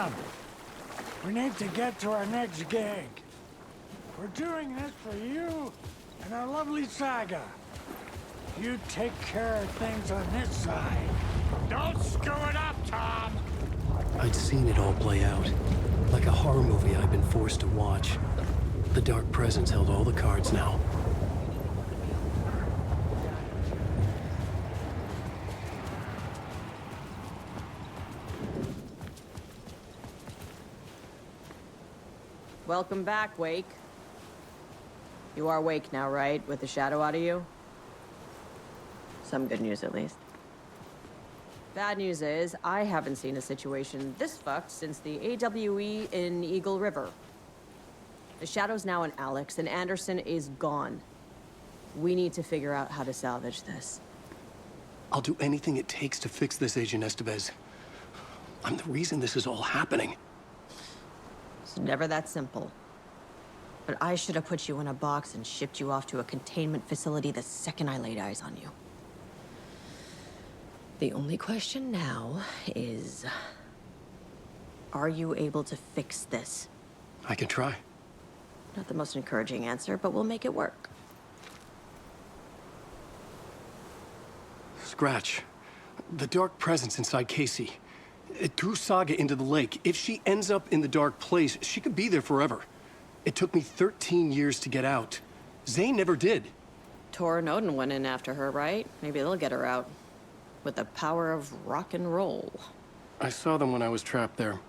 Tom, we need to get to our next gig. We're doing this for you and our lovely Saga. You take care of things on this side. Don't screw it up, Tom! I'd seen it all play out. Like a horror movie I'd been forced to watch. The Dark Presence held all the cards now. Welcome back, Wake. You are Wake now, right? With the shadow out of you? Some good news, at least. Bad news is, I haven't seen a situation this fucked since the AWE in Eagle River. The shadow's now in Alex, and Anderson is gone. We need to figure out how to salvage this. I'll do anything it takes to fix this, Agent Estevez. I'm the reason this is all happening. It's never that simple. But I should have put you in a box and shipped you off to a containment facility the second I laid eyes on you. The only question now is, are you able to fix this? I can try. Not the most encouraging answer, but we'll make it work. Scratch. The Dark Presence inside Casey. It threw Saga into the lake. If she ends up in the dark place, she could be there forever. It took me 13 years to get out. Zane never did. Tor and Odin went in after her, right? Maybe they'll get her out. With the power of rock and roll. I saw them when I was trapped there.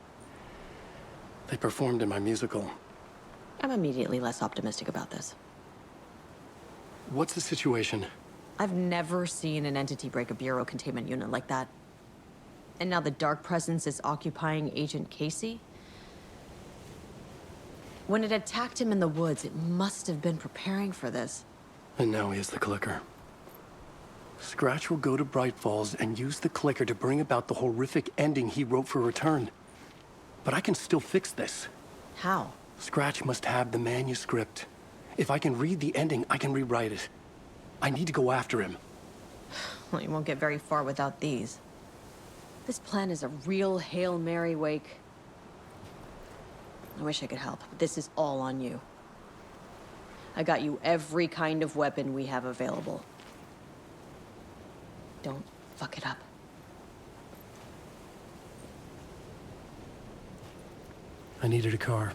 They performed in my musical. I'm immediately less optimistic about this. What's the situation? I've never seen an entity break a bureau containment unit like that. And now the Dark Presence is occupying Agent Casey? When it attacked him in the woods, it must have been preparing for this. And now he has the clicker. Scratch will go to Bright Falls and use the clicker to bring about the horrific ending he wrote for Return. But I can still fix this. How? Scratch must have the manuscript. If I can read the ending, I can rewrite it. I need to go after him. Well, you won't get very far without these. This plan is a real Hail Mary, Wake. I wish I could help, but this is all on you. I got you every kind of weapon we have available. Don't fuck it up. I needed a car.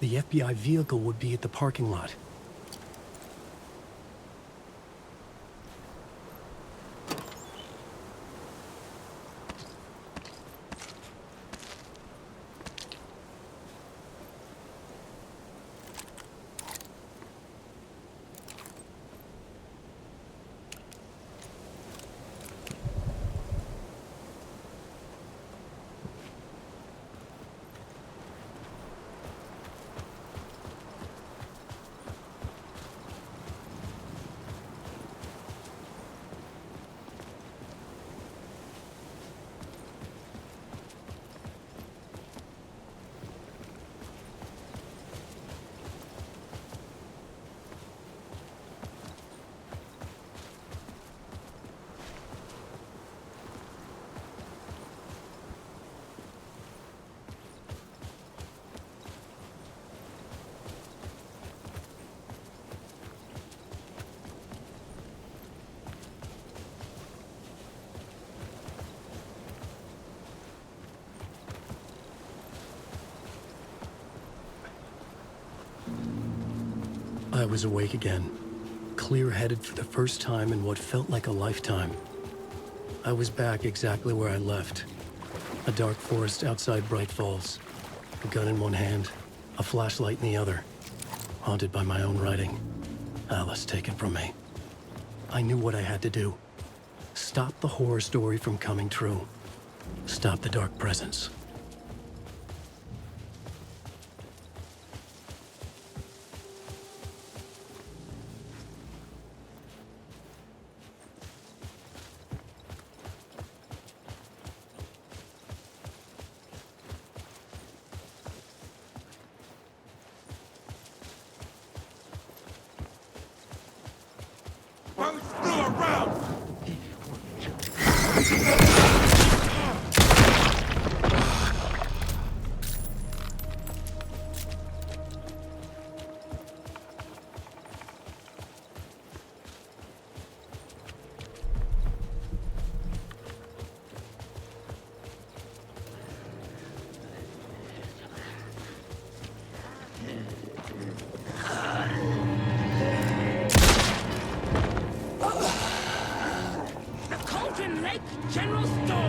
The FBI vehicle would be at the parking lot. I was awake again, clear-headed for the first time in what felt like a lifetime. I was back exactly where I left. A dark forest outside Bright Falls. A gun in one hand, a flashlight in the other. Haunted by my own writing. Alice, take it from me. I knew what I had to do. Stop the horror story from coming true. Stop the Dark Presence. Ocean Lake General Store.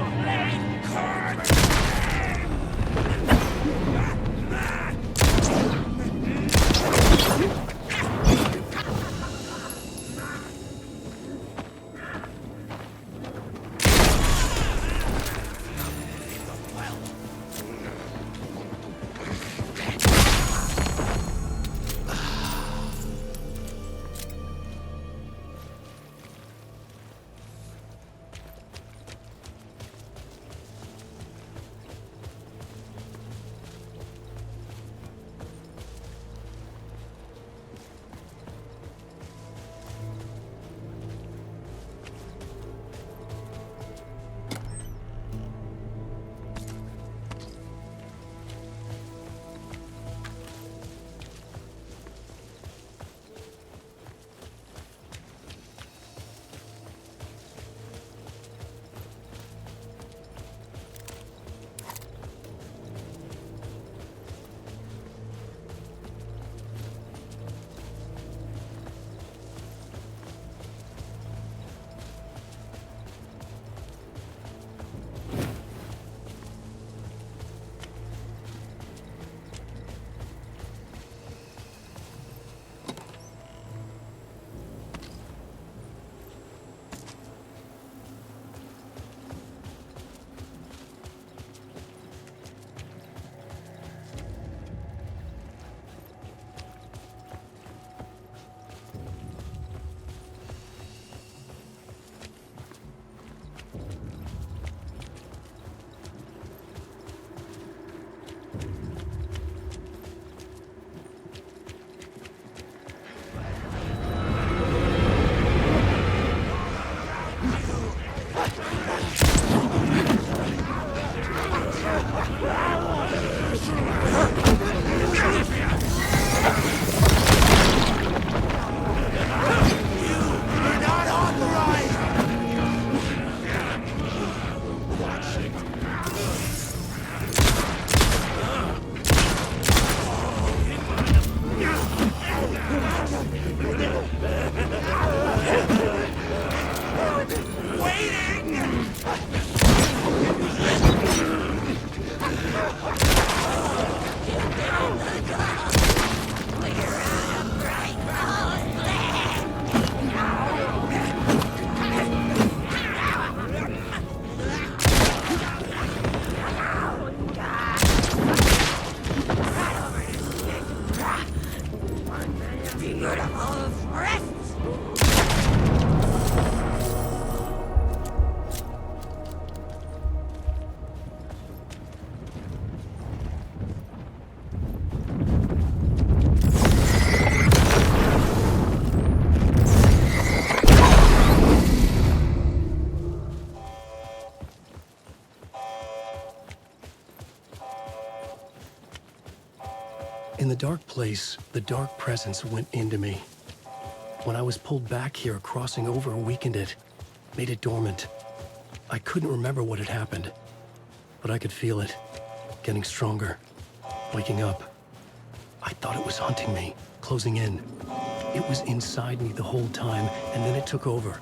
In the dark place, the dark presence went into me. When I was pulled back here, crossing over weakened it, made it dormant. I couldn't remember what had happened, but I could feel it, getting stronger, waking up. I thought it was hunting me, closing in. It was inside me the whole time, and then it took over.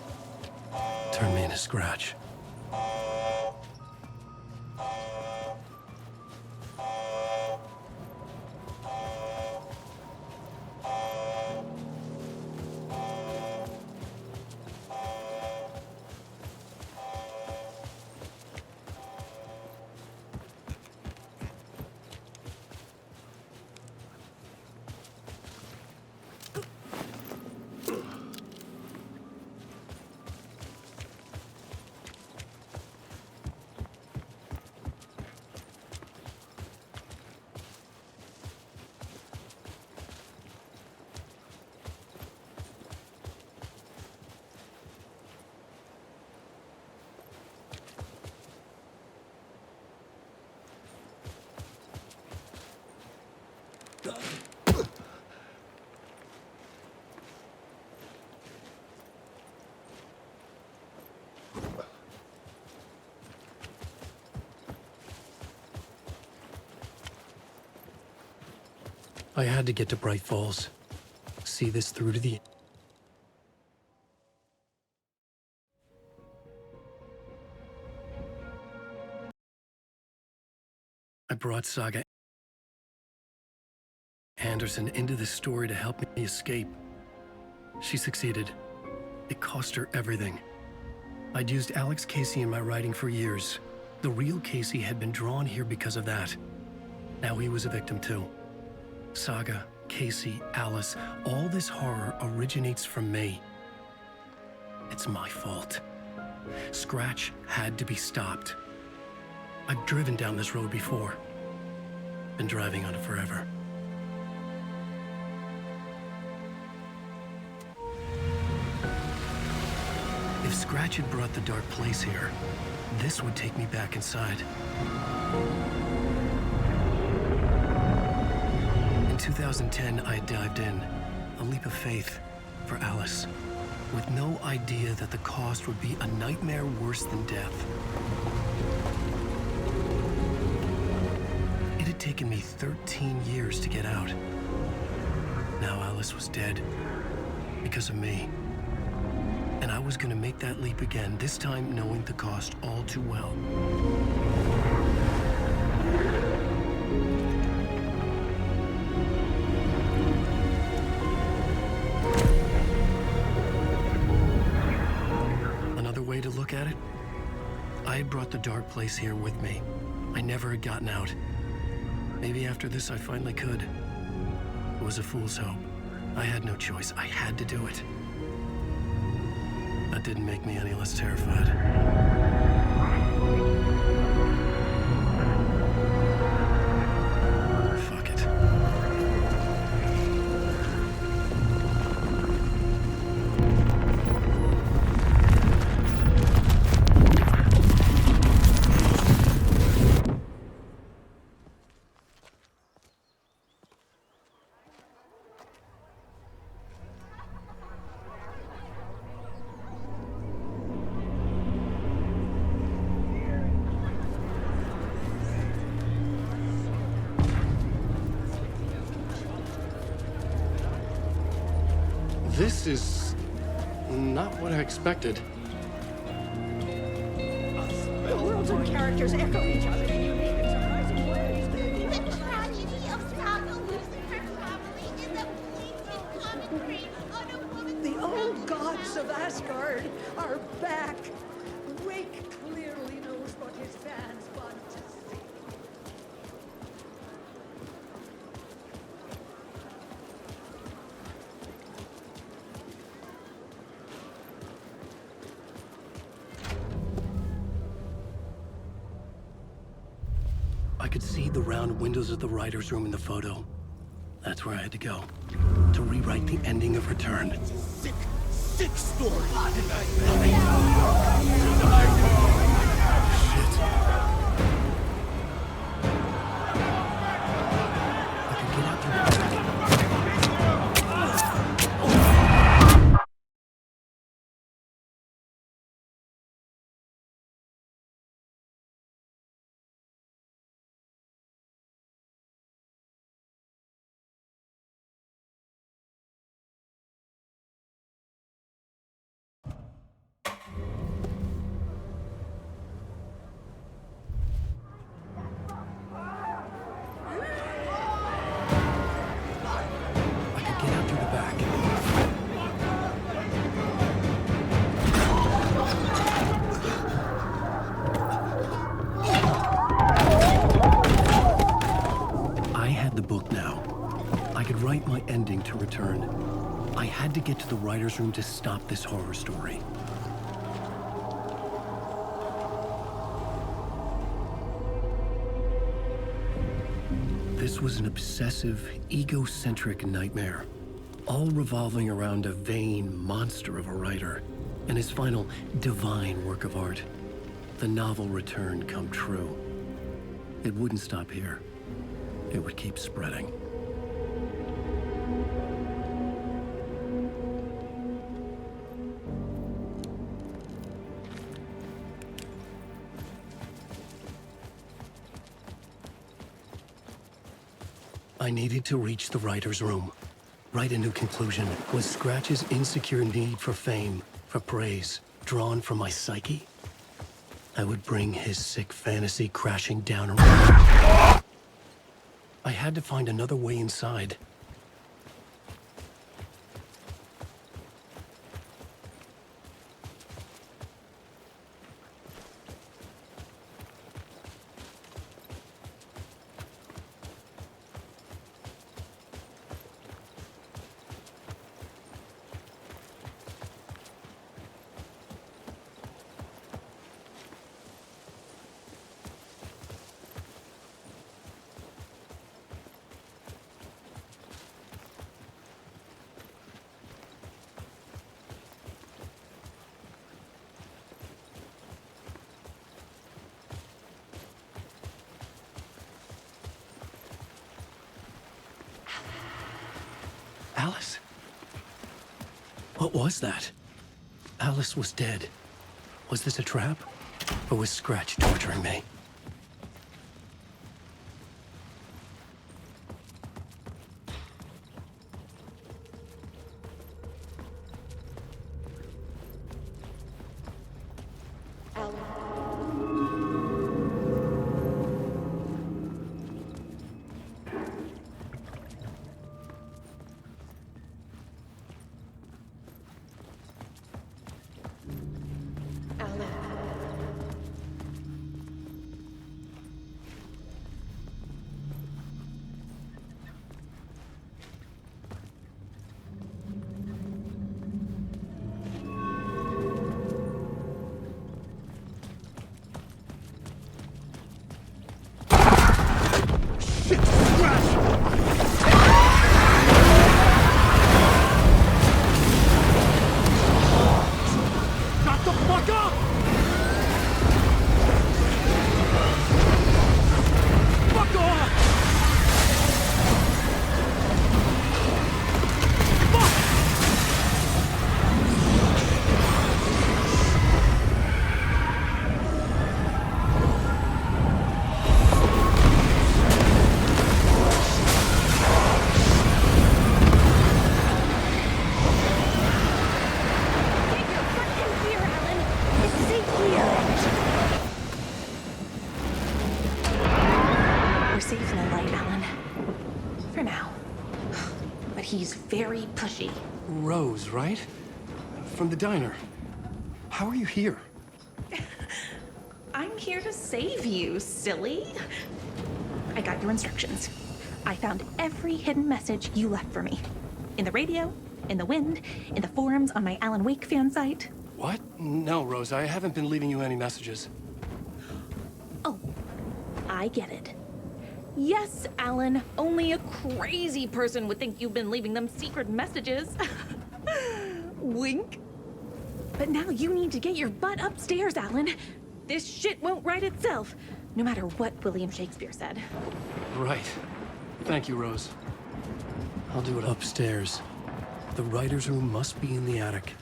Turned me into scratch. I had to get to Bright Falls. See this through to the... I brought Saga Anderson into this story to help me escape. She succeeded. It cost her everything. I'd used Alex Casey in my writing for years. The real Casey had been drawn here because of that. Now he was a victim too. Saga, Casey, Alice, all this horror originates from me. It's my fault. Scratch had to be stopped. I've driven down this road before. Been driving on it forever. If Scratch had brought the dark place here, this would take me back inside. In 2010, I had dived in, a leap of faith for Alice, with no idea that the cost would be a nightmare worse than death. It had taken me 13 years to get out. Now Alice was dead, because of me. And I was gonna make that leap again, this time knowing the cost all too well. Another way to look at it, I had brought the dark place here with me. I never had gotten out. Maybe after this I finally could. It was a fool's hope. I had no choice. I had to do it. That didn't make me any less terrified. Fuck it. This is not what I expected. The worlds and characters echo each other in unique and surprising ways. The tragedy of Saga losing her family is a poignant commentary on a woman's The old gods of Asgard are back. Wake clearly knows what his fans want to see. I could see the round windows of the writer's room in the photo. That's where I had to go, to rewrite the ending of Return. Sick story. I could get out through the back. I could get out through the back. I had the book now. I could write my ending to Return. I had to get to the writer's room to stop this horror story. This was an obsessive, egocentric nightmare, all revolving around a vain monster of a writer and his final divine work of art, the novel Return come true. It wouldn't stop here. It would keep spreading. I needed to reach the writer's room. Write a new conclusion. Was Scratch's insecure need for fame, for praise, drawn from my psyche? I would bring his sick fantasy crashing down around. I had to find another way inside. Alice? What was that? Alice was dead. Was this a trap? Or was Scratch torturing me? He's very pushy. Rose, right? From the diner. How are you here? I'm here to save you, silly. I got your instructions. I found every hidden message you left for me. In the radio, in the wind, in the forums on my Alan Wake fan site. What? No, Rose, I haven't been leaving you any messages. Oh, I get it. Yes, Alan, only a crazy person would think you've been leaving them secret messages. Wink. But now you need to get your butt upstairs, Alan. This shit won't right itself, no matter what William Shakespeare said. Right. Thank you, Rose. I'll do it upstairs. The writer's room must be in the attic.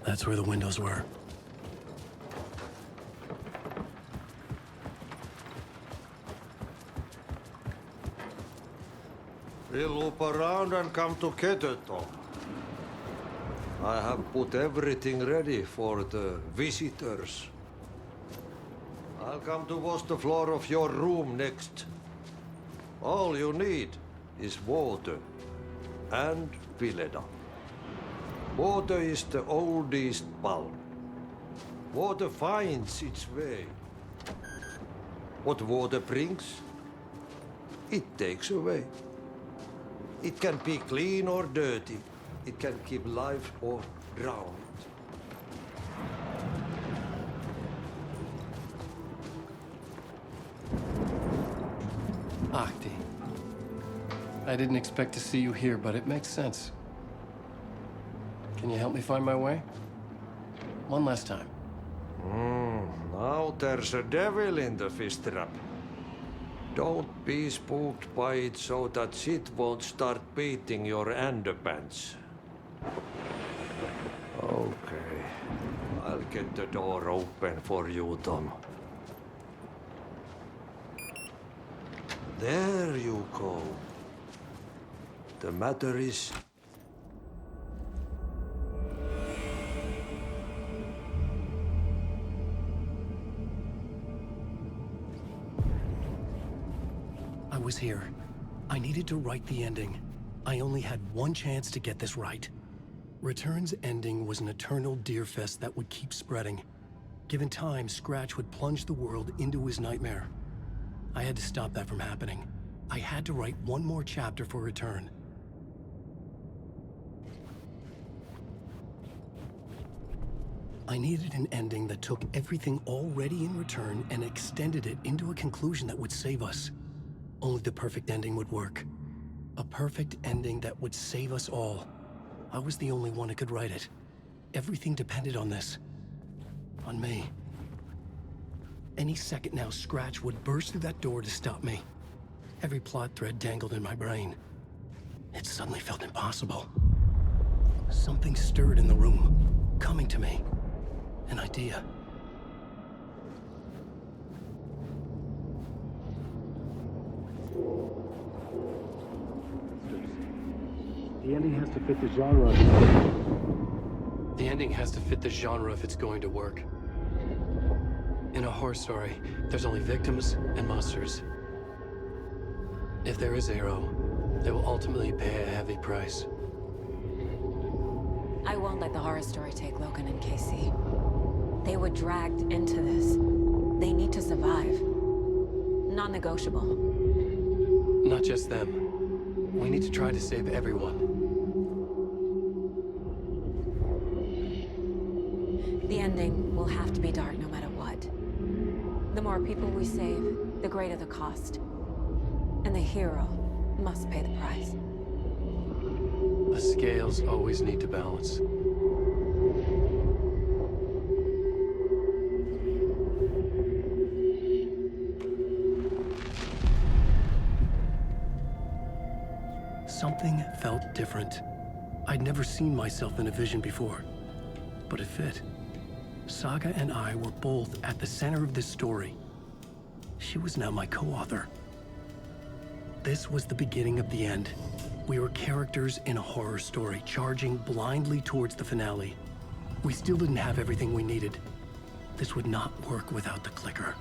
That's where the windows were. We'll loop around and come to Keteto. I have put everything ready for the visitors. I'll come to wash the floor of your room next. All you need is water and Vileda. Water is the oldest bulb. Water finds its way. What water brings, it takes away. It can be clean or dirty. It can keep life or drown it. Ahti. I didn't expect to see you here, but it makes sense. Can you help me find my way? One last time. Now there's a devil in the fish trap. Don't be spooked by it so that shit won't start beating your underpants. Okay. I'll get the door open for you, Tom. There you go. The matter is... was here. I needed to write the ending. I only had one chance to get this right. Return's ending was an eternal Deerfest that would keep spreading. Given time, Scratch would plunge the world into his nightmare. I had to stop that from happening. I had to write one more chapter for Return. I needed an ending that took everything already in Return and extended it into a conclusion that would save us. Only the perfect ending would work. A perfect ending that would save us all. I was the only one who could write it. Everything depended on this. On me. Any second now, Scratch would burst through that door to stop me. Every plot thread dangled in my brain. It suddenly felt impossible. Something stirred in the room, coming to me. An idea. The ending has to fit the genre. The ending has to fit the genre if it's going to work. In a horror story, there's only victims and monsters. If there is a hero, they will ultimately pay a heavy price. I won't let the horror story take Logan and Casey. They were dragged into this. They need to survive. Non-negotiable. Not just them. We need to try to save everyone. The ending will have to be dark no matter what. The more people we save, the greater the cost. And the hero must pay the price. The scales always need to balance. Something felt different. I'd never seen myself in a vision before, but it fit. Saga and I were both at the center of this story. She was now my co-author. This was the beginning of the end. We were characters in a horror story, charging blindly towards the finale. We still didn't have everything we needed. This would not work without the clicker.